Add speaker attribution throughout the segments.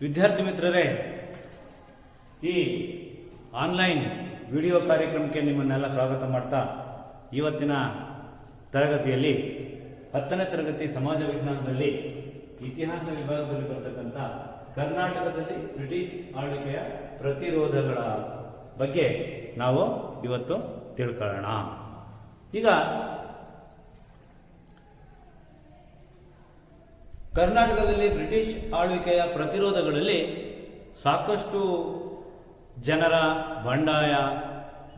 Speaker 1: ವಿದ್ಯಾರ್ಥಿ ಮಿತ್ರರೇ, ಈ ಆನ್ಲೈನ್ ವಿಡಿಯೋ ಕಾರ್ಯಕ್ರಮಕ್ಕೆ ನಿಮ್ಮನ್ನೆಲ್ಲ ಸ್ವಾಗತ ಮಾಡ್ತಾ ಇವತ್ತಿನ ತರಗತಿಯಲ್ಲಿ 10ನೇ ತರಗತಿ ಸಮಾಜ ವಿಜ್ಞಾನದಲ್ಲಿ ಇತಿಹಾಸ ವಿಭಾಗದಲ್ಲಿ ಬರತಕ್ಕಂಥ ಕರ್ನಾಟಕದಲ್ಲಿ ಬ್ರಿಟಿಷ್ ಆಳ್ವಿಕೆಯ ಪ್ರತಿರೋಧಗಳ ಬಗ್ಗೆ ನಾವು ಇವತ್ತು ತಿಳ್ಕೊಳ್ಳೋಣ. ಈಗ ಕರ್ನಾಟಕದಲ್ಲಿ ಬ್ರಿಟಿಷ್ ಆಳ್ವಿಕೆಯ ಪ್ರತಿರೋಧಗಳಲ್ಲಿ ಸಾಕಷ್ಟು ಜನರ ಬಂಡಾಯ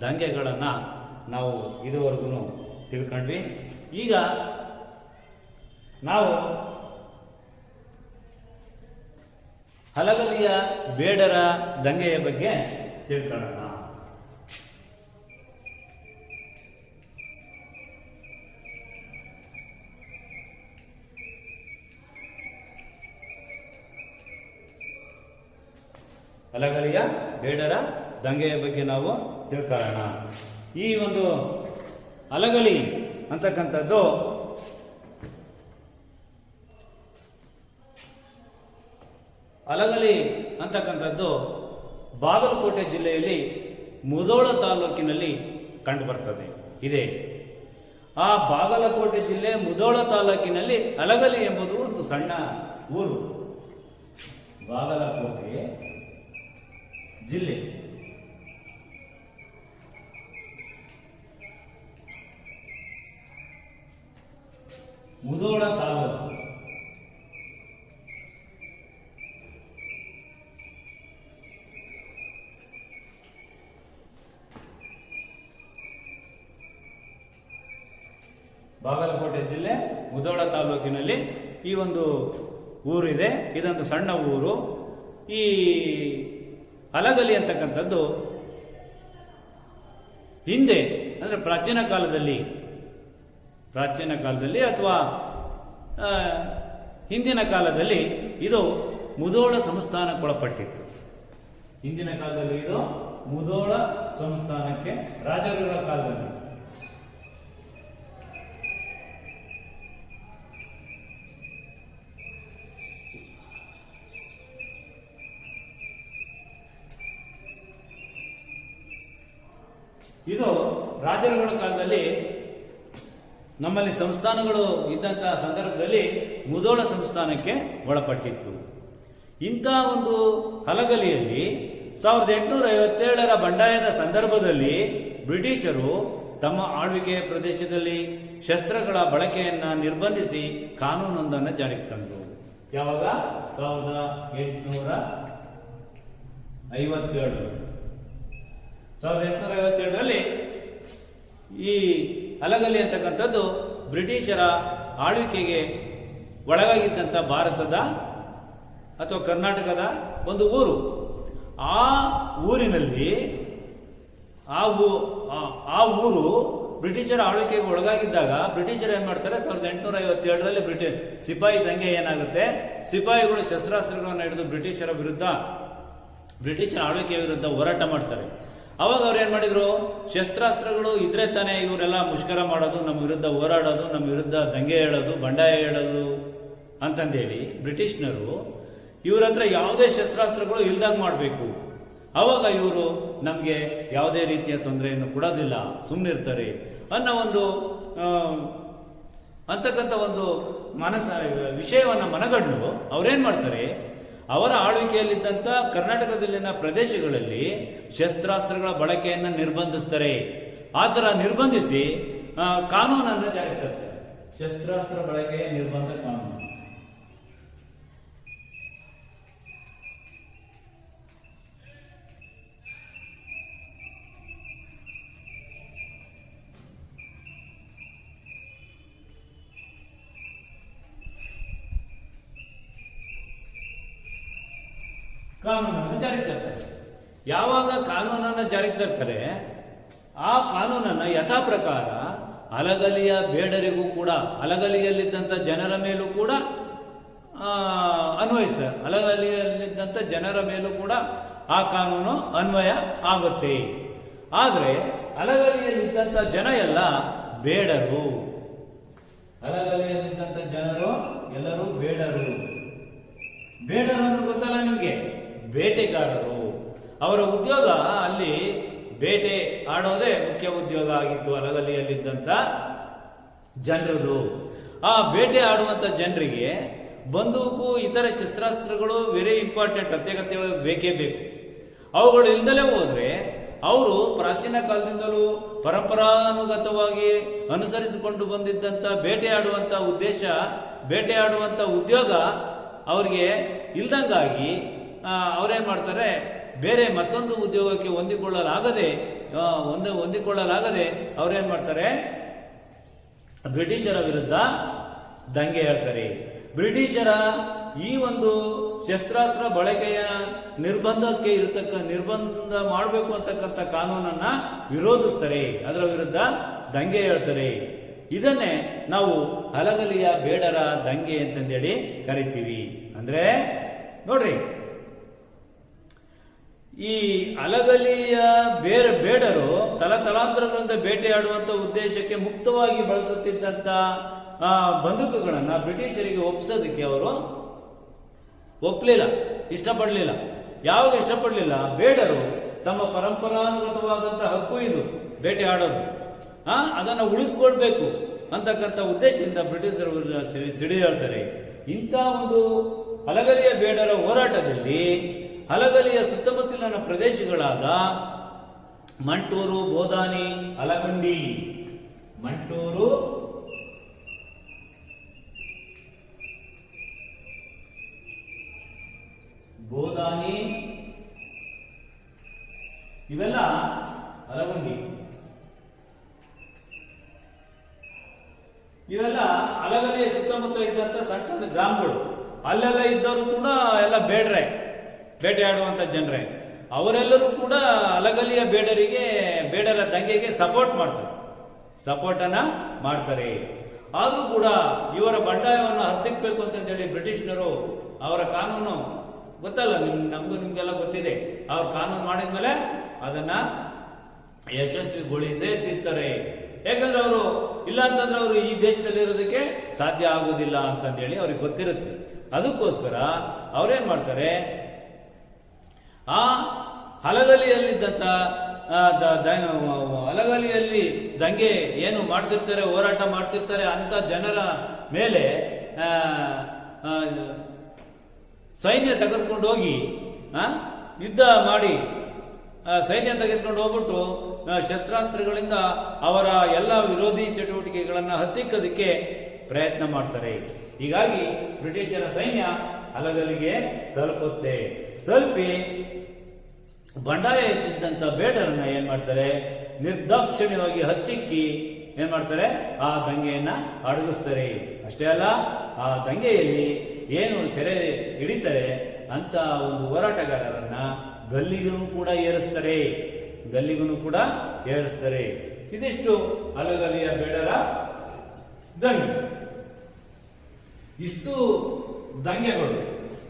Speaker 1: ದಂಗೆಗಳನ್ನು ನಾವು ಇದುವರೆಗೂ ತಿಳ್ಕೊಂಡ್ವಿ. ಈಗ ನಾವು ಹಲಗಲಿಯ ಬೇಡರ ದಂಗೆಯ ಬಗ್ಗೆ ತಿಳ್ಕೊಳ್ಳೋಣ. ಹಲಗಲಿಯ ಬೇಡರ ದಂಗೆಯ ಬಗ್ಗೆ ನಾವು ತಿಳ್ಕೊಳ್ಳೋಣ. ಈ ಒಂದು ಹಲಗಲಿ ಅಂತಕ್ಕಂಥದ್ದು ಬಾಗಲಕೋಟೆ ಜಿಲ್ಲೆಯಲ್ಲಿ ಮುಧೋಳ ತಾಲೂಕಿನಲ್ಲಿ ಕಂಡುಬರ್ತದೆ. ಇದೆ ಆ ಬಾಗಲಕೋಟೆ ಜಿಲ್ಲೆ ಮುಧೋಳ ತಾಲೂಕಿನಲ್ಲಿ ಹಲಗಲಿ ಎಂಬುದು ಒಂದು ಸಣ್ಣ ಊರು. ಬಾಗಲಕೋಟೆ ಜಿಲ್ಲೆ ಮುಧೋಳ ತಾಲೂಕು ಬಾಗಲಕೋಟೆ ಜಿಲ್ಲೆ ಮುಧೋಳ ತಾಲೂಕಿನಲ್ಲಿ ಈ ಒಂದು ಊರಿದೆ. ಇದೊಂದು ಸಣ್ಣ ಊರು. ಈ ಹಲಗಲಿ ಅಂತಕ್ಕಂಥದ್ದು ಹಿಂದೆ ಅಂದರೆ ಪ್ರಾಚೀನ ಕಾಲದಲ್ಲಿ ಅಥವಾ ಹಿಂದಿನ ಕಾಲದಲ್ಲಿ ಇದು ಮುಧೋಳ ಸಂಸ್ಥಾನಕ್ಕೊಳಪಟ್ಟಿತ್ತು. ಹಿಂದಿನ ಕಾಲದಲ್ಲಿ ಇದು ಮುಧೋಳ ಸಂಸ್ಥಾನಕ್ಕೆ ರಾಜರುಗಳ ಕಾಲದಲ್ಲಿ ಇದು ರಾಜರುಗಳ ಕಾಲದಲ್ಲಿ ನಮ್ಮಲ್ಲಿ ಸಂಸ್ಥಾನಗಳು ಇದ್ದಂತಹ ಸಂದರ್ಭದಲ್ಲಿ ಮುಧೋಳ ಸಂಸ್ಥಾನಕ್ಕೆ ಒಳಪಟ್ಟಿತ್ತು. ಇಂಥ ಒಂದು ಹಲಗಲಿಯಲ್ಲಿ 1857ರ ಬಂಡಾಯದ ಸಂದರ್ಭದಲ್ಲಿ ಬ್ರಿಟಿಷರು ತಮ್ಮ ಆಳ್ವಿಕೆಯ ಪ್ರದೇಶದಲ್ಲಿ ಶಸ್ತ್ರಗಳ ಬಳಕೆಯನ್ನ ನಿರ್ಬಂಧಿಸಿ ಕಾನೂನೊಂದನ್ನು ಜಾರಿಗೆ ತಂದರು. ಯಾವಾಗ? 1857ರಲ್ಲಿ ಈ ಹಲಗಲಿ ಅಂತಕ್ಕಂಥದ್ದು ಬ್ರಿಟಿಷರ ಆಳ್ವಿಕೆಗೆ ಒಳಗಾಗಿದ್ದಂಥ ಭಾರತದ ಅಥವಾ ಕರ್ನಾಟಕದ ಒಂದು ಊರು. ಆ ಊರಿನಲ್ಲಿ ಆ ಊರು ಬ್ರಿಟಿಷರ ಆಳ್ವಿಕೆಗೆ ಒಳಗಾಗಿದ್ದಾಗ ಬ್ರಿಟಿಷರು ಏನ್ ಮಾಡ್ತಾರೆ, 1857ರಲ್ಲಿ ಸಿಪಾಯಿ ದಂಗೆ ಏನಾಗುತ್ತೆ, ಸಿಪಾಯಿಗಳು ಶಸ್ತ್ರಾಸ್ತ್ರಗಳನ್ನು ಹಿಡಿದು ಬ್ರಿಟಿಷರ ಆಳ್ವಿಕೆಯ ವಿರುದ್ಧ ಹೋರಾಟ ಮಾಡ್ತಾರೆ. ಅವಾಗ ಅವ್ರು ಏನ್ ಮಾಡಿದ್ರು, ಶಸ್ತ್ರಾಸ್ತ್ರಗಳು ಇದ್ರೆ ತಾನೇ ಇವರೆಲ್ಲ ಮುಷ್ಕರ ಮಾಡೋದು, ನಮ್ಮ ವಿರುದ್ಧ ಹೋರಾಡೋದು, ನಮ್ಮ ವಿರುದ್ಧ ದಂಗೆ ಹೇಳೋದು, ಬಂಡಾಯ ಹೇಳೋದು ಅಂತಂದೇಳಿ ಬ್ರಿಟಿಷ್ನರು ಇವ್ರ ಹತ್ರ ಯಾವುದೇ ಶಸ್ತ್ರಾಸ್ತ್ರಗಳು ಇಲ್ದಂಗೆ ಮಾಡಬೇಕು. ಅವಾಗ ಇವರು ನಮಗೆ ಯಾವುದೇ ರೀತಿಯ ತೊಂದರೆಯನ್ನು ಕೊಡೋದಿಲ್ಲ, ಸುಮ್ಮನಿರ್ತಾರೆ ಅನ್ನೋ ಒಂದು ಅಂತಕ್ಕಂಥ ಒಂದು ವಿಷಯವನ್ನು ಮನಗಂಡು ಅವ್ರೇನ್ ಮಾಡ್ತಾರೆ, ಅವರ ಆಳ್ವಿಕೆಯಲ್ಲಿದ್ದಂಥ ಕರ್ನಾಟಕದಲ್ಲಿನ ಪ್ರದೇಶಗಳಲ್ಲಿ ಶಸ್ತ್ರಾಸ್ತ್ರಗಳ ಬಳಕೆಯನ್ನು ನಿರ್ಬಂಧಿಸ್ತಾರೆ. ಆ ಥರ ನಿರ್ಬಂಧಿಸಿ ಕಾನೂನನ್ನು ಜಾರಿಗೆ ತರ್ತಾರೆ. ಶಸ್ತ್ರಾಸ್ತ್ರ ಬಳಕೆಯ ನಿರ್ಬಂಧ ಕಾನೂನು. ಕಾನೂನನ್ನು ಜಾರಿಗೆ ತರ್ತಾರೆ. ಯಾವಾಗ ಕಾನೂನನ್ನು ಜಾರಿಗೆ ತರ್ತಾರೆ, ಆ ಕಾನೂನನ್ನು ಯಥಾ ಪ್ರಕಾರ ಹಲಗಲಿಯ ಬೇಡರಿಗೂ ಕೂಡ, ಹಲಗಲಿಯಲ್ಲಿದ್ದಂಥ ಜನರ ಮೇಲೂ ಕೂಡ ಅನ್ವಯಿಸ್ತಾರೆ. ಹಲಗಲಿಯಲ್ಲಿದ್ದಂಥ ಜನರ ಮೇಲೂ ಕೂಡ ಆ ಕಾನೂನು ಅನ್ವಯ ಆಗುತ್ತೆ. ಆದರೆ ಹಲಗಲಿಯಲ್ಲಿದ್ದಂಥ ಜನ ಎಲ್ಲ ಬೇಡರು. ಹಲಗಲಿಯಲ್ಲಿದ್ದಂಥ ಜನರು ಎಲ್ಲರೂ ಬೇಡರು. ಬೇಡರು ಅಂದ್ರೆ ಗೊತ್ತಲ್ಲ ನಿಮ್ಗೆ? ಬೇಟೆಗಾರರು. ಅವರ ಉದ್ಯೋಗ ಅಲ್ಲಿ ಬೇಟೆ ಆಡೋದೇ ಮುಖ್ಯ ಉದ್ಯೋಗ ಆಗಿತ್ತು ಅಲಗಲಿಯಲ್ಲಿದ್ದಂಥ ಜನರದು. ಆ ಬೇಟೆ ಆಡುವಂಥ ಜನರಿಗೆ ಬಂದೂಕು ಇತರ ಶಸ್ತ್ರಾಸ್ತ್ರಗಳು ವೆರಿ ಇಂಪಾರ್ಟೆಂಟ್, ಅತ್ಯಗತ್ಯವಾಗಿ ಬೇಕೇ ಬೇಕು. ಅವುಗಳು ಇಲ್ದಲೇ ಹೋದ್ರೆ ಅವರು ಪ್ರಾಚೀನ ಕಾಲದಿಂದಲೂ ಪರಂಪರಾನುಗತವಾಗಿ ಅನುಸರಿಸಿಕೊಂಡು ಬಂದಿದ್ದಂಥ ಬೇಟೆಯಾಡುವಂಥ ಉದ್ದೇಶ, ಬೇಟೆಯಾಡುವಂಥ ಉದ್ಯೋಗ ಅವರಿಗೆ ಇಲ್ದಂಗಾಗಿ ಅವ್ರೇನ್ ಮಾಡ್ತಾರೆ, ಬೇರೆ ಮತ್ತೊಂದು ಉದ್ಯೋಗಕ್ಕೆ ಹೊಂದಿಕೊಳ್ಳಲಾಗದೆ ಅವ್ರೇನ್ ಮಾಡ್ತಾರೆ, ಬ್ರಿಟಿಷರ ವಿರುದ್ಧ ದಂಗೆ ಹೇಳ್ತಾರೆ. ಬ್ರಿಟಿಷರ ಈ ಒಂದು ಶಸ್ತ್ರಾಸ್ತ್ರ ಬಳಕೆಯ ನಿರ್ಬಂಧ ಮಾಡಬೇಕು ಅಂತಕ್ಕಂಥ ಕಾನೂನನ್ನ ವಿರೋಧಿಸ್ತಾರೆ, ಅದರ ವಿರುದ್ಧ ದಂಗೆ ಹೇಳ್ತಾರೆ. ಇದನ್ನೇ ನಾವು ಅಲಗಲಿಯ ಬೇಡರ ದಂಗೆ ಅಂತಂದೇಳಿ ಕರಿತೀವಿ. ಅಂದ್ರೆ ನೋಡ್ರಿ, ಈ ಅಲಗಲಿಯ ಬೇಡರು ತಲಾಂತರಗಳಿಂದ ಬೇಟೆಯಾಡುವಂತ ಉದ್ದೇಶಕ್ಕೆ ಮುಕ್ತವಾಗಿ ಬಳಸುತ್ತಿದ್ದಂತ ಬಂದೂಕುಗಳನ್ನ ಬ್ರಿಟಿಷರಿಗೆ ಒಪ್ಪಿಸೋದಕ್ಕೆ ಅವರು ಒಪ್ಪಲಿಲ್ಲ, ಇಷ್ಟಪಡಲಿಲ್ಲ. ಯಾವಾಗ ಇಷ್ಟಪಡಲಿಲ್ಲ, ಬೇಡರು ತಮ್ಮ ಪರಂಪರಾನುಗತವಾದಂಥ ಹಕ್ಕು ಇದು ಬೇಟೆ ಆಡೋದು, ಅದನ್ನು ಉಳಿಸ್ಕೊಳ್ಬೇಕು ಅಂತಕ್ಕಂಥ ಉದ್ದೇಶದಿಂದ ಬ್ರಿಟಿಷರ ವಿರುದ್ಧ ಸಿಡಿದೇಳ್ತಾರೆ. ಇಂಥ ಒಂದು ಅಲಗಲಿಯ ಬೇಡರ ಹೋರಾಟದಲ್ಲಿ ಅಲಗಲಿಯ ಸುತ್ತಮುತ್ತಲಿನ ಪ್ರದೇಶಗಳಾದ ಮಂಟೂರು, ಬೋದಾನಿ, ಅಲಗಂಡಿ, ಮಂಟೂರು, ಬೋದಾನಿ, ಇವೆಲ್ಲ ಅಲಗಂಡಿ, ಇವೆಲ್ಲ ಅಲಗಲಿಯ ಸುತ್ತಮುತ್ತ ಇದ್ದಂತ ಸಣ್ಣ ಸಣ್ಣ ಗ್ರಾಮಗಳು. ಅಲ್ಲೆಲ್ಲ ಇದ್ದವರು ಕೂಡ ಎಲ್ಲ ಬೇಟೆಯಾಡುವಂತ ಜನರೇ. ಅವರೆಲ್ಲರೂ ಕೂಡ ಅಲಗಲಿಯ ಬೇಡರ ದಂಗೆಗೆ ಸಪೋರ್ಟನ್ನ ಮಾಡ್ತಾರೆ. ಆದ್ರೂ ಕೂಡ ಇವರ ಬಂಡಾಯವನ್ನು ಹತ್ತಿಕ್ಬೇಕು ಅಂತಂದೇಳಿ ಬ್ರಿಟಿಷರು ಅವರ ಕಾನೂನು ಗೊತ್ತಲ್ಲ, ನಿಮ್ಗೆಲ್ಲ ಗೊತ್ತಿದೆ. ಅವ್ರ ಕಾನೂನು ಮಾಡಿದ್ಮೇಲೆ ಅದನ್ನ ಯಶಸ್ವಿಗೊಳಿಸೇ ತಿರ್ತಾರೆ. ಯಾಕಂದ್ರೆ ಅವರು ಇಲ್ಲ ಅಂತಂದ್ರೆ ಅವರು ಈ ದೇಶದಲ್ಲಿ ಇರೋದಕ್ಕೆ ಸಾಧ್ಯ ಆಗುವುದಿಲ್ಲ ಅಂತಂದೇಳಿ ಅವ್ರಿಗೆ ಗೊತ್ತಿರುತ್ತೆ. ಅದಕ್ಕೋಸ್ಕರ ಅವ್ರೇನ್ ಮಾಡ್ತಾರೆ, ಆ ಅಲಗಲಿಯಲ್ಲಿದ್ದಂತ ಅಲಗಲಿಯಲ್ಲಿ ದಂಗೆ ಏನು ಮಾಡ್ತಿರ್ತಾರೆ, ಹೋರಾಟ ಮಾಡ್ತಿರ್ತಾರೆ ಅಂತ ಜನರ ಮೇಲೆ ಸೈನ್ಯ ತೆಗೆದುಕೊಂಡು ಹೋಗಿ ಯುದ್ಧ ಮಾಡಿ, ಸೈನ್ಯ ತೆಗೆದುಕೊಂಡು ಹೋಗ್ಬಿಟ್ಟು ಶಸ್ತ್ರಾಸ್ತ್ರಗಳಿಂದ ಅವರ ಎಲ್ಲ ವಿರೋಧಿ ಚಟುವಟಿಕೆಗಳನ್ನು ಹತ್ತಿಕ್ಕೋದಕ್ಕೆ ಪ್ರಯತ್ನ ಮಾಡ್ತಾರೆ. ಹೀಗಾಗಿ ಬ್ರಿಟಿಷರ ಸೈನ್ಯ ಅಲಗಲಿಗೆ ತಲುಪಿ ಬಂಡಾಯ ಎತ್ತಿದ್ದಂತ ಬೇಡರನ್ನ ಏನ್ ಮಾಡ್ತಾರೆ, ನಿರ್ದಾಕ್ಷಿಣ್ಯವಾಗಿ ಹತ್ತಿಕ್ಕಿ ಏನ್ ಮಾಡ್ತಾರೆ, ಆ ದಂಗೆಯನ್ನ ಅಡಗಿಸ್ತಾರೆ. ಅಷ್ಟೇ ಅಲ್ಲ, ಆ ದಂಗೆಯಲ್ಲಿ ಏನು ಸೆರೆ ಹಿಡಿತಾರೆ ಅಂತ ಒಂದು ಹೋರಾಟಗಾರರನ್ನ ಗಲ್ಲಿಗೂ ಕೂಡ ಏರಿಸ್ತಾರೆ. ಇದಿಷ್ಟು ಅಲಗಲಿಯ ಬೇಡರ ದಂಗೆ. ಇಷ್ಟು ದಂಗೆಗಳು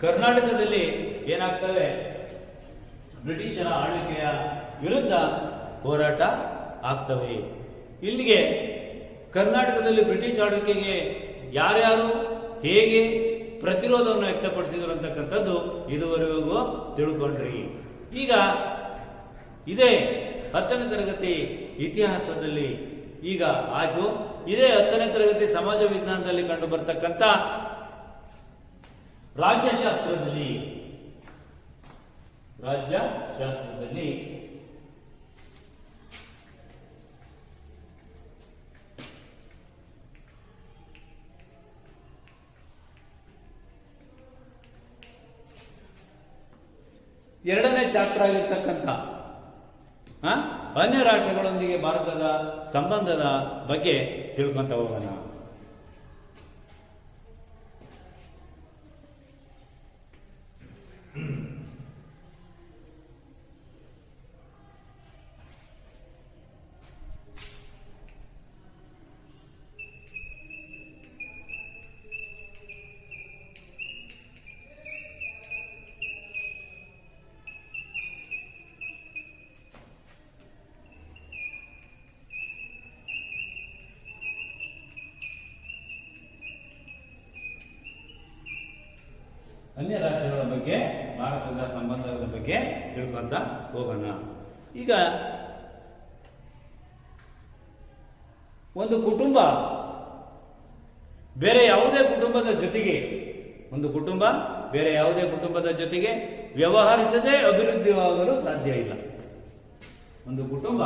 Speaker 1: ಕರ್ನಾಟಕದಲ್ಲಿ ಏನಾಗ್ತವೆ, ಬ್ರಿಟಿಷರ ಆಳ್ವಿಕೆಯ ವಿರುದ್ಧ ಹೋರಾಟ ಆಗ್ತವೆ. ಇಲ್ಲಿಗೆ ಕರ್ನಾಟಕದಲ್ಲಿ ಬ್ರಿಟಿಷ್ ಆಳ್ವಿಕೆಗೆ ಯಾರ್ಯಾರು ಹೇಗೆ ಪ್ರತಿರೋಧವನ್ನು ವ್ಯಕ್ತಪಡಿಸಿದ್ರು ಅಂತಕ್ಕಂಥದ್ದು ಇದುವರೆಗೂ ತಿಳ್ಕೊಂಡ್ರಿ. ಈಗ ಇದೇ 10ನೇ ತರಗತಿ ಇತಿಹಾಸದಲ್ಲಿ ಈಗ ಆಯ್ತು. ಇದೇ 10ನೇ ತರಗತಿ ಸಮಾಜ ವಿಜ್ಞಾನದಲ್ಲಿ ಕಂಡು ಬರ್ತಕ್ಕಂಥ ರಾಜ್ಯಶಾಸ್ತ್ರದಲ್ಲಿ ಎರಡನೇ ಚಾಪ್ಟರ್ ಆಗಿರ್ತಕ್ಕಂಥ ಅನ್ಯ ರಾಷ್ಟ್ರಗಳೊಂದಿಗೆ ಭಾರತದ ಸಂಬಂಧದ ಬಗ್ಗೆ ತಿಳ್ಕೊಂತ ಹೋಗೋಣ. ಅನ್ಯ ರಾಷ್ಟ್ರಗಳ ಬಗ್ಗೆ ಭಾರತದ ಸಂಬಂಧದ ಬಗ್ಗೆ ತಿಳ್ಕೊಂತ ಹೋಗೋಣ. ಈಗ ಒಂದು ಕುಟುಂಬ ಬೇರೆ ಯಾವುದೇ ಕುಟುಂಬದ ಜೊತೆಗೆ ವ್ಯವಹರಿಸದೆ ಅಭಿವೃದ್ಧಿಯಾಗಲು ಸಾಧ್ಯ ಇಲ್ಲ. ಒಂದು ಕುಟುಂಬ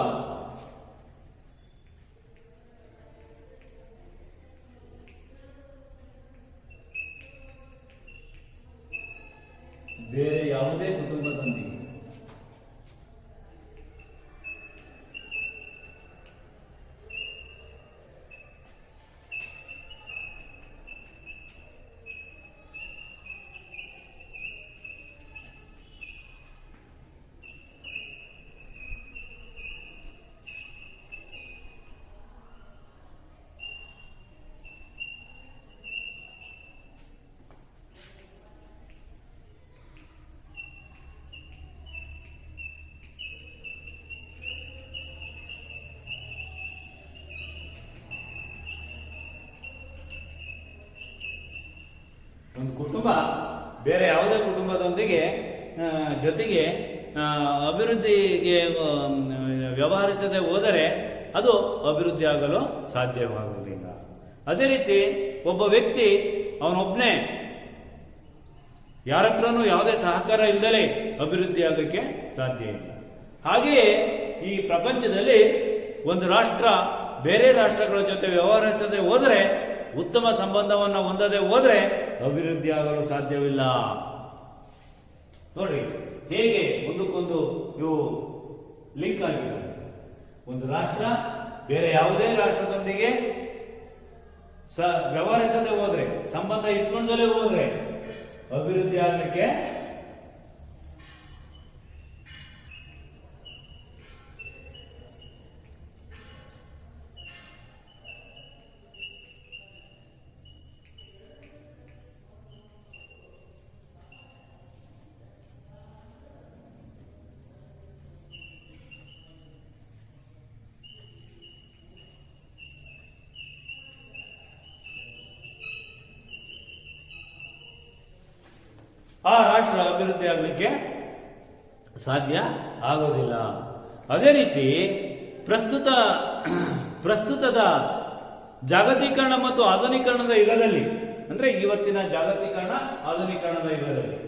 Speaker 1: ಬೇರೆ ಯಾವುದೇ ಕುಟುಂಬದೊಂದಿಗೆ ಒಂದು ಕುಟುಂಬ ಬೇರೆ ಯಾವುದೇ ಕುಟುಂಬದೊಂದಿಗೆ ಜೊತೆಗೆ ಅಭಿವೃದ್ಧಿಗೆ ವ್ಯವಹರಿಸದೆ ಹೋದರೆ ಅದು ಅಭಿವೃದ್ಧಿ ಆಗಲು ಸಾಧ್ಯವಾಗುವುದಿಲ್ಲ. ಅದೇ ರೀತಿ ಒಬ್ಬ ವ್ಯಕ್ತಿ ಅವನೊಬ್ಬನೇ ಯಾರ ಹತ್ರನೂ ಯಾವುದೇ ಸಹಕಾರ ಇಲ್ಲದೆ ಅಭಿವೃದ್ಧಿ ಆಗೋಕ್ಕೆ ಸಾಧ್ಯ ಇಲ್ಲ. ಹಾಗೆಯೇ ಈ ಪ್ರಪಂಚದಲ್ಲಿ ಒಂದು ರಾಷ್ಟ್ರ ಬೇರೆ ರಾಷ್ಟ್ರಗಳ ಜೊತೆ ವ್ಯವಹರಿಸದೆ ಹೋದರೆ, ಉತ್ತಮ ಸಂಬಂಧವನ್ನು ಹೊಂದದೆ ಹೋದರೆ ಅಭಿವೃದ್ಧಿ ಆಗಲು ಸಾಧ್ಯವಿಲ್ಲ. ನೋಡಿ ಹೇಗೆ ಒಂದಕ್ಕೊಂದು ಇವು ಲಿಂಕ್ ಆಗಿದೆ. ಒಂದು ರಾಷ್ಟ್ರ ಬೇರೆ ಯಾವುದೇ ರಾಷ್ಟ್ರದೊಂದಿಗೆ ವ್ಯವಹರಿಸದೆ ಹೋದ್ರೆ, ಸಂಬಂಧ ಇಟ್ಕೊಂಡಲೇ ಹೋದ್ರೆ ಅಭಿವೃದ್ಧಿ ಆಗಲಿಕ್ಕೆ ಆ ರಾಷ್ಟ್ರ ಅಭಿವೃದ್ಧಿ ಆಗಲಿಕ್ಕೆ ಸಾಧ್ಯ ಆಗೋದಿಲ್ಲ. ಅದೇ ರೀತಿ ಪ್ರಸ್ತುತದ ಜಾಗತೀಕರಣ ಮತ್ತು ಆಧುನೀಕರಣದ ಯುಗದಲ್ಲಿ, ಅಂದ್ರೆ ಇವತ್ತಿನ ಜಾಗತೀಕರಣ ಆಧುನೀಕರಣದ ಯುಗದಲ್ಲಿ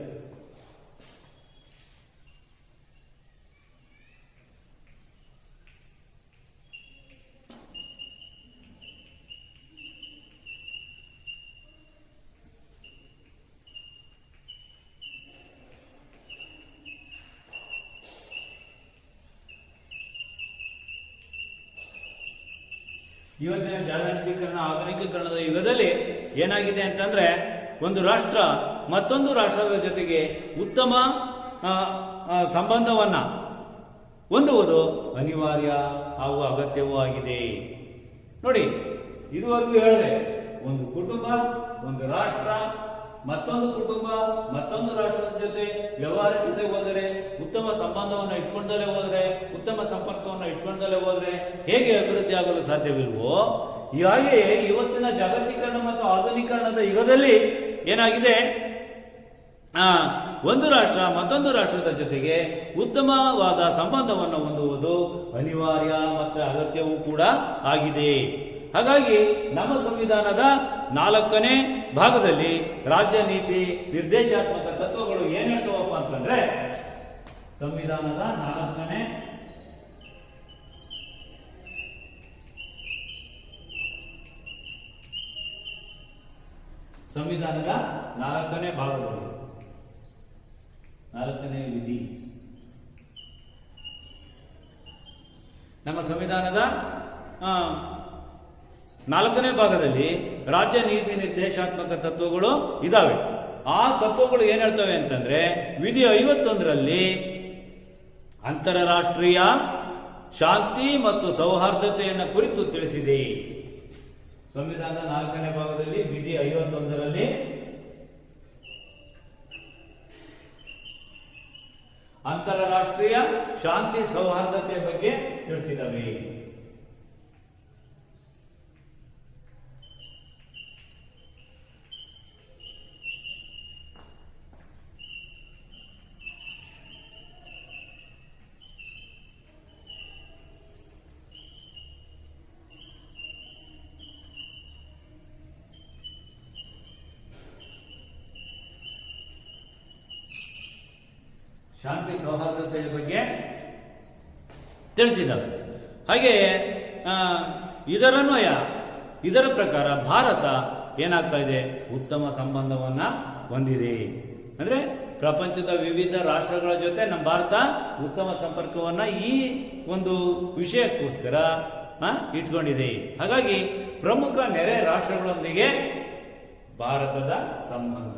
Speaker 1: ಇವತ್ತಿನ ಜಾಗತೀಕರಣ ಆಧುನಿಕೀಕರಣದ ಯುಗದಲ್ಲಿ ಏನಾಗಿದೆ ಅಂತಂದ್ರೆ, ಒಂದು ರಾಷ್ಟ್ರ ಮತ್ತೊಂದು ರಾಷ್ಟ್ರದ ಜೊತೆಗೆ ಉತ್ತಮ ಸಂಬಂಧವನ್ನ ಹೊಂದುವುದು ಅನಿವಾರ್ಯ ಹಾಗೂ ಅಗತ್ಯವೂ ಆಗಿದೆ. ನೋಡಿ, ಇದುವರೆಗೂ ಹೇಳಿದೆ, ಒಂದು ಕುಟುಂಬ, ಒಂದು ರಾಷ್ಟ್ರ, ಮತ್ತೊಂದು ಕುಟುಂಬ ಮತ್ತೊಂದು ರಾಷ್ಟ್ರದ ಜೊತೆ ವ್ಯವಹರಿಸದೆ ಹೋದರೆ, ಉತ್ತಮ ಸಂಬಂಧವನ್ನು ಇಟ್ಕೊಂಡಲೇ ಹೋದರೆ, ಉತ್ತಮ ಸಂಪರ್ಕವನ್ನು ಇಟ್ಕೊಂಡಲೇ ಹೋದರೆ ಹೇಗೆ ಅಭಿವೃದ್ಧಿ ಆಗಲು ಸಾಧ್ಯವಿಲ್ವೋ, ಹಾಗೆಯೇ ಇವತ್ತಿನ ಜಾಗತೀಕರಣ ಮತ್ತು ಆಧುನೀಕರಣದ ಯುಗದಲ್ಲಿ ಏನಾಗಿದೆ, ಒಂದು ರಾಷ್ಟ್ರ ಮತ್ತೊಂದು ರಾಷ್ಟ್ರದ ಜೊತೆಗೆ ಉತ್ತಮವಾದ ಸಂಬಂಧವನ್ನು ಹೊಂದುವುದು ಅನಿವಾರ್ಯ ಮತ್ತು ಅಗತ್ಯವೂ ಕೂಡ ಆಗಿದೆ. ಹಾಗಾಗಿ ನಮ್ಮ ಸಂವಿಧಾನದ 4ನೇ ಭಾಗದಲ್ಲಿ ರಾಜ್ಯ ನೀತಿ ನಿರ್ದೇಶಾತ್ಮಕ ತತ್ವಗಳು ಏನ್ ಹೇಳ್ತವಪ್ಪ ಅಂತಂದ್ರೆ, ಸಂವಿಧಾನದ 4ನೇ ಭಾಗದಲ್ಲಿ 4ನೇ ವಿಧಿ, ನಮ್ಮ ಸಂವಿಧಾನದ 4ನೇ ಭಾಗದಲ್ಲಿ ರಾಜ್ಯ ನೀತಿ ನಿರ್ದೇಶಾತ್ಮಕ ತತ್ವಗಳು ಇದಾವೆ. ಆ ತತ್ವಗಳು ಏನ್ ಹೇಳ್ತವೆ ಅಂತಂದ್ರೆ, ವಿಧಿ 51ರಲ್ಲಿ ಅಂತಾರಾಷ್ಟ್ರೀಯ ಶಾಂತಿ ಮತ್ತು ಸೌಹಾರ್ದತೆಯನ್ನು ಕುರಿತು ತಿಳಿಸಿದೆ. ಸಂವಿಧಾನದ 4ನೇ ಭಾಗದಲ್ಲಿ ವಿಧಿ 51ರಲ್ಲಿ ಅಂತಾರಾಷ್ಟ್ರೀಯ ಶಾಂತಿ ಸೌಹಾರ್ದತೆಯ ಬಗ್ಗೆ ತಿಳಿಸಿದವೆ. ಶಾಂತಿ ಸೌಹಾರ್ದತೆಯ ಬಗ್ಗೆ ತಿಳಿಸಿದ್ದಾರೆ. ಹಾಗೆಯೇ ಇದರ ಪ್ರಕಾರ ಭಾರತ ಏನಾಗ್ತಾ ಇದೆ, ಉತ್ತಮ ಸಂಬಂಧವನ್ನ ಹೊಂದಿದೆ. ಅಂದ್ರೆ ಪ್ರಪಂಚದ ವಿವಿಧ ರಾಷ್ಟ್ರಗಳ ಜೊತೆ ನಮ್ಮ ಭಾರತ ಉತ್ತಮ ಸಂಪರ್ಕವನ್ನ ಈ ಒಂದು ವಿಷಯಕ್ಕೋಸ್ಕರ ಇಟ್ಕೊಂಡಿದೆ. ಹಾಗಾಗಿ ಪ್ರಮುಖ ನೆರೆ ರಾಷ್ಟ್ರಗಳೊಂದಿಗೆ ಭಾರತದ ಸಂಬಂಧ.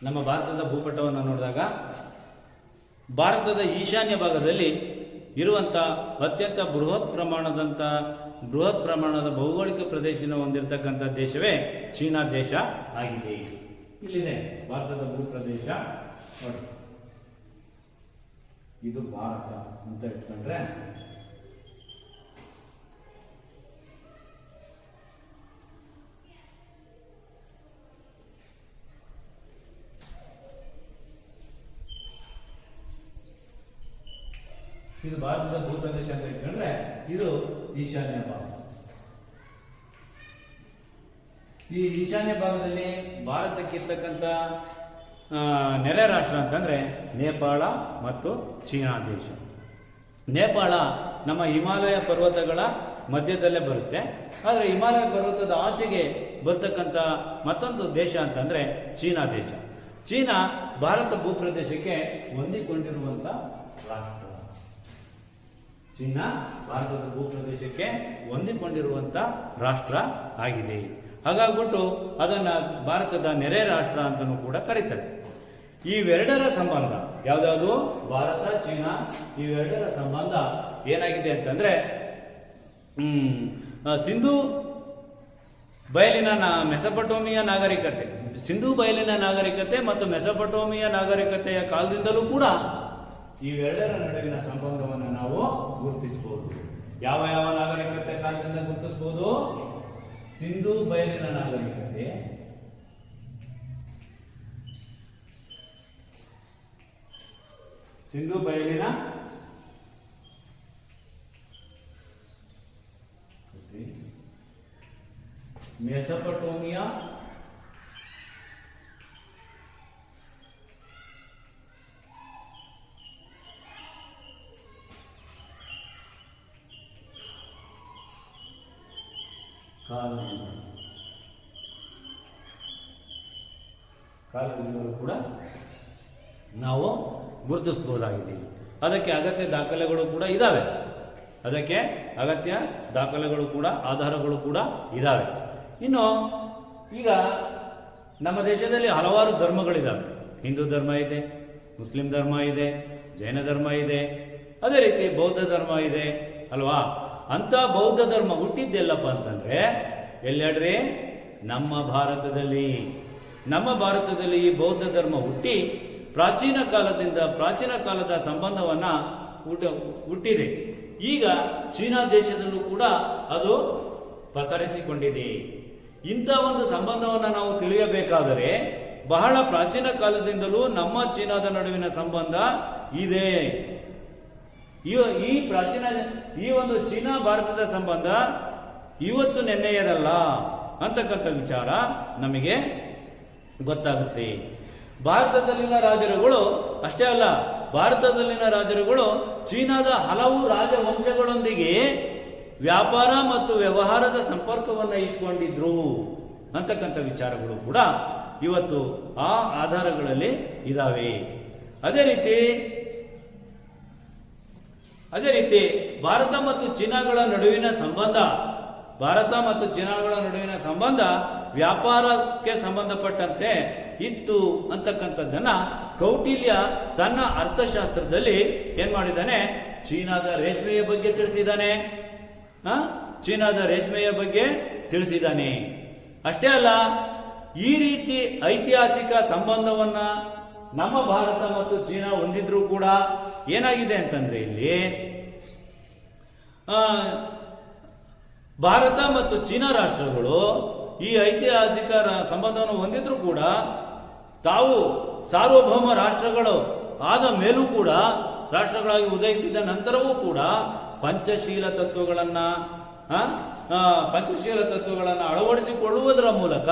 Speaker 1: ನಮ್ಮ ಭಾರತದ ಭೂಪಟವನ್ನು ನೋಡಿದಾಗ ಭಾರತದ ಈಶಾನ್ಯ ಭಾಗದಲ್ಲಿ ಇರುವಂತ ಅತ್ಯಂತ ಬೃಹತ್ ಪ್ರಮಾಣದ ಭೌಗೋಳಿಕ ಪ್ರದೇಶ ಹೊಂದಿರತಕ್ಕಂಥ ದೇಶವೇ ಚೀನಾ ದೇಶ ಆಗಿದೆ. ಇಲ್ಲಿದೆ ಭಾರತದ ಭೂಪ್ರದೇಶ. ಇದು ಭಾರತ ಅಂತ ಇಟ್ಕೊಂಡ್ರೆ ಇದು ಭಾರತದ ಭೂಪ್ರದೇಶ ಅಂತ ಇಟ್ಕೊಂಡ್ರೆ ಇದು ಈಶಾನ್ಯ ಭಾಗ. ಈ ಈಶಾನ್ಯ ಭಾಗದಲ್ಲಿ ಭಾರತಕ್ಕಿರ್ತಕ್ಕಂಥ ನೆರೆ ರಾಷ್ಟ್ರ ಅಂತಂದ್ರೆ ನೇಪಾಳ ಮತ್ತು ಚೀನಾ ದೇಶ. ನೇಪಾಳ ನಮ್ಮ ಹಿಮಾಲಯ ಪರ್ವತಗಳ ಮಧ್ಯದಲ್ಲೇ ಬರುತ್ತೆ. ಆದರೆ ಹಿಮಾಲಯ ಪರ್ವತದ ಆಚೆಗೆ ಬರ್ತಕ್ಕಂಥ ಮತ್ತೊಂದು ದೇಶ ಅಂತಂದ್ರೆ ಚೀನಾ ದೇಶ. ಚೀನಾ ಭಾರತ ಭೂಪ್ರದೇಶಕ್ಕೆ ಹೊಂದಿಕೊಂಡಿರುವಂತ ರಾಷ್ಟ್ರ. ಚೀನಾ ಭಾರತದ ಭೂಪ್ರದೇಶಕ್ಕೆ ಹೊಂದಿಕೊಂಡಿರುವಂತ ರಾಷ್ಟ್ರ ಆಗಿದೆ. ಹಾಗಾಗ್ಬಿಟ್ಟು ಅದನ್ನ ಭಾರತದ ನೆರೆ ರಾಷ್ಟ್ರ ಅಂತಲೂ ಕೂಡ ಕರೀತಾರೆ. ಇವೆರಡರ ಸಂಬಂಧ ಯಾವ್ದಾವುದು, ಭಾರತ ಚೀನಾ, ಇವೆರಡರ ಸಂಬಂಧ ಏನಾಗಿದೆ ಅಂತಂದ್ರೆ ಸಿಂಧೂ ಬಯಲಿನ ಮೆಸೊಪಟೋಮಿಯಾ ನಾಗರಿಕತೆ, ಸಿಂಧೂ ಬಯಲಿನ ನಾಗರಿಕತೆ ಮತ್ತು ಮೆಸೊಪಟೋಮಿಯಾ ನಾಗರಿಕತೆಯ ಕಾಲದಿಂದಲೂ ಕೂಡ ಇವೆರಡರ ನಡುವಿನ ಸಂಬಂಧವನ್ನು ನಾವು ಗುರುತಿಸಬಹುದು. ಯಾವ ಯಾವ ನಾಗರಿಕತೆ ಕಾಲದಿಂದ ಗುರುತಿಸಬಹುದು? ಸಿಂಧೂ ಬಯಲಿನ ನಾಗರಿಕತೆ, ಸಿಂಧೂ ಬಯಲಿನ ಮೆಸೊಪಟೋಮಿಯಾ ಕಾಲದಿಂದಲೂ ಕೂಡ ನಾವು ಗುರುತಿಸಬಹುದಾಗಿದೆ. ಅದಕ್ಕೆ ಅಗತ್ಯ ದಾಖಲೆಗಳು ಕೂಡ ಇದಾವೆ. ಆಧಾರಗಳು ಕೂಡ ಇದಾವೆ. ಇನ್ನು ಈಗ ನಮ್ಮ ದೇಶದಲ್ಲಿ ಹಲವಾರು ಧರ್ಮಗಳಿದಾವೆ. ಹಿಂದೂ ಧರ್ಮ ಇದೆ, ಮುಸ್ಲಿಂ ಧರ್ಮ ಇದೆ, ಜೈನ ಧರ್ಮ ಇದೆ, ಅದೇ ರೀತಿ ಬೌದ್ಧ ಧರ್ಮ ಇದೆ ಅಲ್ವಾ. ಅಂತ ಬೌದ್ಧ ಧರ್ಮ ಹುಟ್ಟಿದ್ದೆಲ್ಲಪ್ಪ ಅಂತಂದ್ರೆ ಎಲ್ಲೆಡ್ರಿ ನಮ್ಮ ಭಾರತದಲ್ಲಿ ಈ ಬೌದ್ಧ ಧರ್ಮ ಹುಟ್ಟಿ ಪ್ರಾಚೀನ ಕಾಲದ ಸಂಬಂಧವನ್ನ ಹುಟ್ಟಿದೆ. ಈಗ ಚೀನಾ ದೇಶದಲ್ಲೂ ಕೂಡ ಅದು ಪಸರಿಸಿಕೊಂಡಿದೆ. ಇಂಥ ಒಂದು ಸಂಬಂಧವನ್ನು ನಾವು ತಿಳಿಯಬೇಕಾದರೆ ಬಹಳ ಪ್ರಾಚೀನ ಕಾಲದಿಂದಲೂ ನಮ್ಮ ಚೀನಾದ ನಡುವಿನ ಸಂಬಂಧ ಇದೆ. ಈ ಒಂದು ಚೀನಾ ಭಾರತದ ಸಂಬಂಧ ಇವತ್ತು ನೆನ್ನೆಯದಲ್ಲ ಅಂತಕ್ಕಂಥ ವಿಚಾರ ನಮಗೆ ಗೊತ್ತಾಗುತ್ತೆ. ಭಾರತದಲ್ಲಿನ ರಾಜರುಗಳು ಅಷ್ಟೇ ಅಲ್ಲ, ಭಾರತದಲ್ಲಿನ ರಾಜರುಗಳು ಚೀನಾದ ಹಲವು ರಾಜವಂಶಗಳೊಂದಿಗೆ ವ್ಯಾಪಾರ ಮತ್ತು ವ್ಯವಹಾರದ ಸಂಪರ್ಕವನ್ನು ಇಟ್ಕೊಂಡಿದ್ರು ಅಂತಕ್ಕಂಥ ವಿಚಾರಗಳು ಕೂಡ ಇವತ್ತು ಆ ಆಧಾರಗಳಲ್ಲಿ ಇದಾವೆ. ಅದೇ ರೀತಿ ಭಾರತ ಮತ್ತು ಚೀನಾಗಳ ನಡುವಿನ ಸಂಬಂಧ ವ್ಯಾಪಾರಕ್ಕೆ ಸಂಬಂಧಪಟ್ಟಂತೆ ಇತ್ತು ಅಂತಕ್ಕಂಥದ್ದನ್ನ ಕೌಟಿಲ್ಯ ತನ್ನ ಅರ್ಥಶಾಸ್ತ್ರದಲ್ಲಿ ಏನ್ ಮಾಡಿದ್ದಾನೆ, ಚೀನಾದ ರೇಷ್ಮೆಯ ಬಗ್ಗೆ ತಿಳಿಸಿದ್ದಾನೆ. ಚೀನಾದ ರೇಷ್ಮೆಯ ಬಗ್ಗೆ ತಿಳಿಸಿದ್ದಾನೆ. ಅಷ್ಟೇ ಅಲ್ಲ, ಈ ರೀತಿ ಐತಿಹಾಸಿಕ ಸಂಬಂಧವನ್ನ ನಮ್ಮ ಭಾರತ ಮತ್ತು ಚೀನಾ ಹೊಂದಿದ್ರೂ ಕೂಡ ಏನಾಗಿದೆ ಅಂತಂದ್ರೆ ಇಲ್ಲಿ ಭಾರತ ಮತ್ತು ಚೀನಾ ರಾಷ್ಟ್ರಗಳು ಈ ಐತಿಹಾಸಿಕ ಸಂಬಂಧವನ್ನು ಹೊಂದಿದ್ರೂ ಕೂಡ ತಾವು ಸಾರ್ವಭೌಮ ರಾಷ್ಟ್ರಗಳು ಆದ ಮೇಲೂ ಕೂಡ, ರಾಷ್ಟ್ರಗಳಾಗಿ ಉದಯಿಸಿದ ನಂತರವೂ ಕೂಡ ಪಂಚಶೀಲ ತತ್ವಗಳನ್ನ ಅಳವಡಿಸಿಕೊಳ್ಳುವುದರ ಮೂಲಕ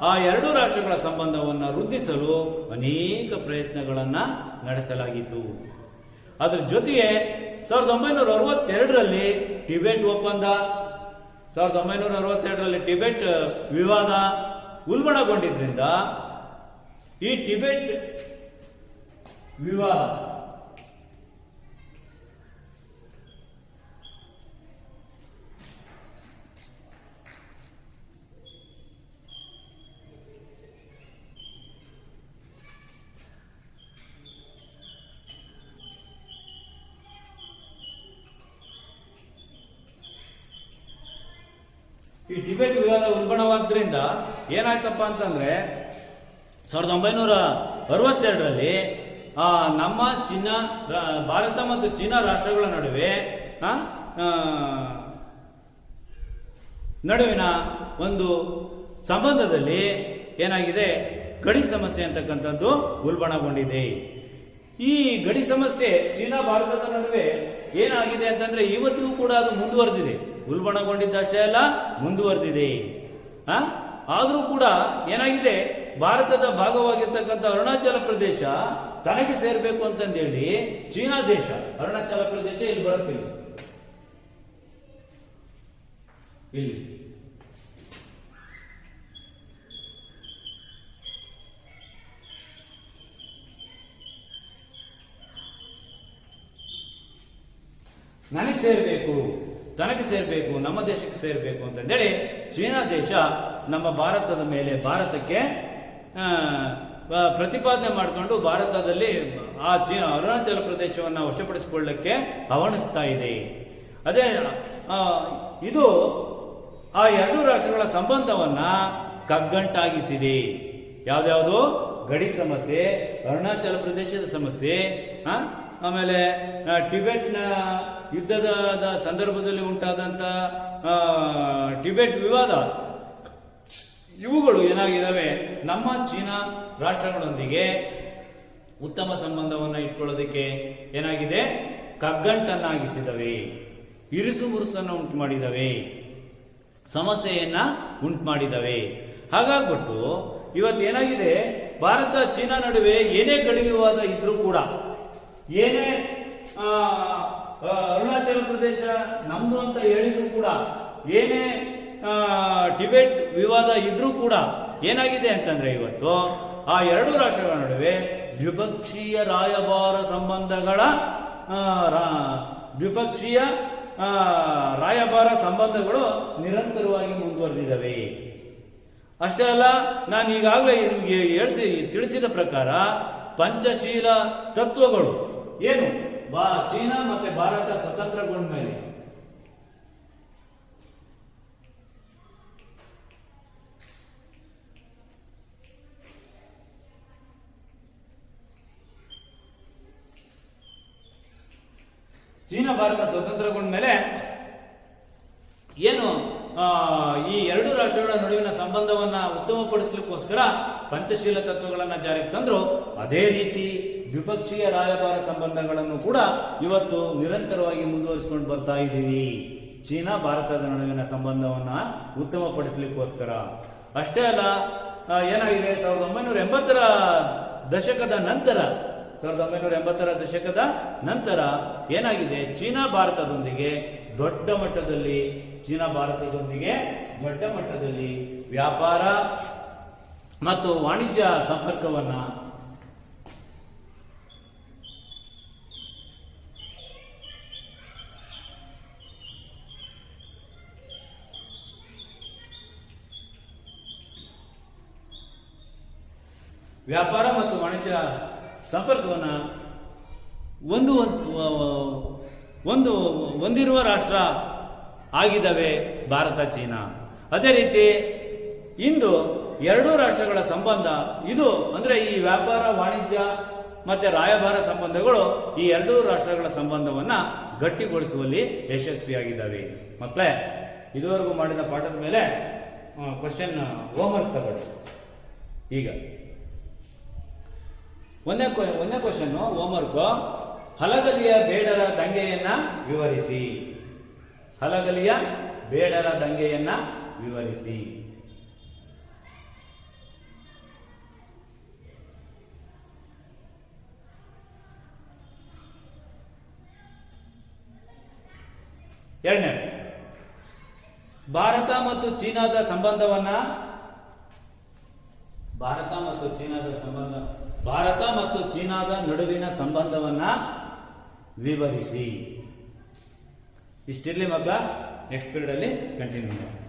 Speaker 1: ಆ ಎರಡು ರಾಷ್ಟ್ರಗಳ ಸಂಬಂಧವನ್ನು ವೃದ್ಧಿಸಲು ಅನೇಕ ಪ್ರಯತ್ನಗಳನ್ನ ನಡೆಸಲಾಗಿತ್ತು. ಅದರ ಜೊತೆಗೆ 1962ರಲ್ಲಿ ಟಿಬೆಟ್ ಒಪ್ಪಂದ, 1962ರಲ್ಲಿ ಟಿಬೆಟ್ ವಿವಾದ ಉಲ್ಬಣಗೊಂಡಿದ್ರಿಂದ ಈ ಟಿಬೆಟ್ ವಿವಾದ ಉಲ್ಬಣವಾದ್ರಿಂದ ಏನಾಯ್ತಪ್ಪ ಅಂತಂದ್ರೆ 1962ರಲ್ಲಿ ನಮ್ಮ ಚೀನಾ, ಭಾರತ ಮತ್ತು ಚೀನಾ ರಾಷ್ಟ್ರಗಳ ನಡುವಿನ ಒಂದು ಸಂಬಂಧದಲ್ಲಿ ಏನಾಗಿದೆ, ಗಡಿ ಸಮಸ್ಯೆ ಅಂತಕ್ಕಂಥದ್ದು ಉಲ್ಬಣಗೊಂಡಿದೆ. ಈ ಗಡಿ ಸಮಸ್ಯೆ ಚೀನಾ ಭಾರತದ ನಡುವೆ ಏನಾಗಿದೆ ಅಂತಂದ್ರೆ ಇವತ್ತಿಗೂ ಕೂಡ ಅದು ಮುಂದುವರೆದಿದೆ. ಉಲ್ಬಣಗೊಂಡಿದ್ದಷ್ಟೇ ಅಲ್ಲ, ಮುಂದುವರೆದಿದೆ. ಆದರೂ ಕೂಡ ಏನಾಗಿದೆ, ಭಾರತದ ಭಾಗವಾಗಿರ್ತಕ್ಕಂಥ ಅರುಣಾಚಲ ಪ್ರದೇಶ ತನಗೆ ಸೇರ್ಬೇಕು ಅಂತಂದೇಳಿ ಚೀನಾ ದೇಶ, ಅರುಣಾಚಲ ಪ್ರದೇಶ ಇಲ್ಲಿ ಬರುತ್ತಿಲ್ಲ, ಇಲ್ಲಿ ತನಗೆ ಸೇರ್ಬೇಕು, ನಮ್ಮ ದೇಶಕ್ಕೆ ಸೇರ್ಬೇಕು ಅಂತಂದೇಳಿ ಚೀನಾ ದೇಶ ನಮ್ಮ ಭಾರತದ ಮೇಲೆ, ಭಾರತಕ್ಕೆ ಪ್ರತಿಪಾದನೆ ಮಾಡಿಕೊಂಡು ಭಾರತದಲ್ಲಿ ಆ ಅರುಣಾಚಲ ಪ್ರದೇಶವನ್ನು ವಶಪಡಿಸಿಕೊಳ್ಳಕ್ಕೆ ಹವಣಿಸ್ತಾ ಇದೆ. ಅದೇ ಇದು ಆ ಎರಡು ರಾಷ್ಟ್ರಗಳ ಸಂಬಂಧವನ್ನ ಕಗ್ಗಂಟಾಗಿಸಿದೆ. ಯಾವ್ದಾವುದು ಗಡಿ ಸಮಸ್ಯೆ, ಅರುಣಾಚಲ ಪ್ರದೇಶದ ಸಮಸ್ಯೆ, ಆಮೇಲೆ ಟಿಬೆಟ್ನ ಯುದ್ಧದ ಸಂದರ್ಭದಲ್ಲಿ ಉಂಟಾದಂತ ಟಿಬೆಟ್ ವಿವಾದ, ಇವುಗಳು ಏನಾಗಿದ್ದಾವೆ, ನಮ್ಮ ಚೀನಾ ರಾಷ್ಟ್ರಗಳೊಂದಿಗೆ ಉತ್ತಮ ಸಂಬಂಧವನ್ನು ಇಟ್ಕೊಳ್ಳೋದಕ್ಕೆ ಏನಾಗಿದೆ, ಕಗ್ಗಂಟನ್ನಾಗಿಸಿದವೆ, ಇರಿಸು ಮುರುಸನ್ನು ಉಂಟು ಮಾಡಿದವೆ, ಸಮಸ್ಯೆಯನ್ನ ಉಂಟು ಮಾಡಿದವೆ. ಹಾಗಾಗ್ಬಿಟ್ಟು ಇವತ್ತು ಏನಾಗಿದೆ, ಭಾರತ ಚೀನಾ ನಡುವೆ ಏನೇ ಗಡಿ ವಿವಾದ ಇದ್ರೂ ಕೂಡ, ಏನೇ ಅರುಣಾಚಲ ಪ್ರದೇಶ ನಮ್ದು ಅಂತ ಹೇಳಿದ್ರು ಕೂಡ, ಏನೇ ಟಿಬೆಟ್ ವಿವಾದ ಇದ್ರೂ ಕೂಡ ಏನಾಗಿದೆ ಅಂತಂದ್ರೆ ಇವತ್ತು ಆ ಎರಡು ರಾಷ್ಟ್ರಗಳ ನಡುವೆ ದ್ವಿಪಕ್ಷೀಯ ರಾಯಭಾರ ಸಂಬಂಧಗಳು ನಿರಂತರವಾಗಿ ಮುಂದುವರೆದಿದ್ದಾವೆ. ಅಷ್ಟೇ ಅಲ್ಲ, ನಾನು ಈಗಾಗಲೇ ತಿಳಿಸಿದ ಪ್ರಕಾರ ಪಂಚಶೀಲ ತತ್ವಗಳು ಏನು, ಚೀನಾ ಮತ್ತೆ ಭಾರತ ಸ್ವತಂತ್ರಗೊಂಡ ಮೇಲೆ ಏನು ಈ ಎರಡು ರಾಷ್ಟ್ರಗಳ ನಡುವಿನ ಸಂಬಂಧವನ್ನ ಉತ್ತಮಪಡಿಸಲಿಕ್ಕೋಸ್ಕರ ಪಂಚಶೀಲ ತತ್ವಗಳನ್ನ ಜಾರಿಗೆ ತಂದ್ರು. ಅದೇ ರೀತಿ ದ್ವಿಪಕ್ಷೀಯ ರಾಯಭಾರ ಸಂಬಂಧಗಳನ್ನು ಕೂಡ ಇವತ್ತು ನಿರಂತರವಾಗಿ ಮುಂದುವರಿಸಿಕೊಂಡು ಬರ್ತಾ ಇದ್ದೀವಿ, ಚೀನಾ ಭಾರತದ ನಡುವಿನ ಸಂಬಂಧವನ್ನ ಉತ್ತಮಪಡಿಸಲಿಕ್ಕೋಸ್ಕರ. ಅಷ್ಟೇ ಅಲ್ಲ, ಏನಾಗಿದೆ, 1980ರ ದಶಕದ ನಂತರ ಏನಾಗಿದೆ, ಚೀನಾ ಭಾರತದೊಂದಿಗೆ ದೊಡ್ಡ ಮಟ್ಟದಲ್ಲಿ ವ್ಯಾಪಾರ ಮತ್ತು ವಾಣಿಜ್ಯ ಸಂಪರ್ಕವನ್ನ ಹೊಂದಿರುವ ರಾಷ್ಟ್ರ ಆಗಿದ್ದಾವೆ ಭಾರತ ಚೀನಾ. ಅದೇ ರೀತಿ ಇಂದು ಎರಡೂ ರಾಷ್ಟ್ರಗಳ ಸಂಬಂಧ ಇದು ಅಂದ್ರೆ ಈ ವ್ಯಾಪಾರ ವಾಣಿಜ್ಯ ಮತ್ತೆ ರಾಯಭಾರ ಸಂಬಂಧಗಳು ಈ ಎರಡೂ ರಾಷ್ಟ್ರಗಳ ಸಂಬಂಧವನ್ನ ಗಟ್ಟಿಗೊಳಿಸುವಲ್ಲಿ ಯಶಸ್ವಿಯಾಗಿದ್ದಾವೆ. ಮಕ್ಕಳೇ, ಇದುವರೆಗೂ ಮಾಡಿದ ಪಾಠದ ಮೇಲೆ ಕ್ವಶನ್ ಹೋಮ್ವರ್ಕ್ ತಗೊಳ್ಳಿ. ಈಗ ಒಂದನೇ ಕ್ವಶನ್ ಹೋಮ್ವರ್ಕ್, ಹಲಗಲಿಯ ಬೇಡರ ದಂಗೆಯನ್ನ ವಿವರಿಸಿ. ಹಲಗಲಿಯ ಬೇಡರ ದಂಗೆಯನ್ನ ವಿವರಿಸಿ. ಎರಡನೇ, ಭಾರತ ಮತ್ತು ಚೀನಾದ ಸಂಬಂಧವನ್ನ ಭಾರತ ಮತ್ತು ಚೀನಾದ ನಡುವಿನ ಸಂಬಂಧವನ್ನ ವಿವರಿಸಿ. ಇಷ್ಟಿರ್ಲಿ ಮಕ್ಕಳ, ನೆಕ್ಸ್ಟ್ ಪೀರಿಯಡ್ ಅಲ್ಲಿ ಕಂಟಿನ್ಯೂ ಮಾಡಿ.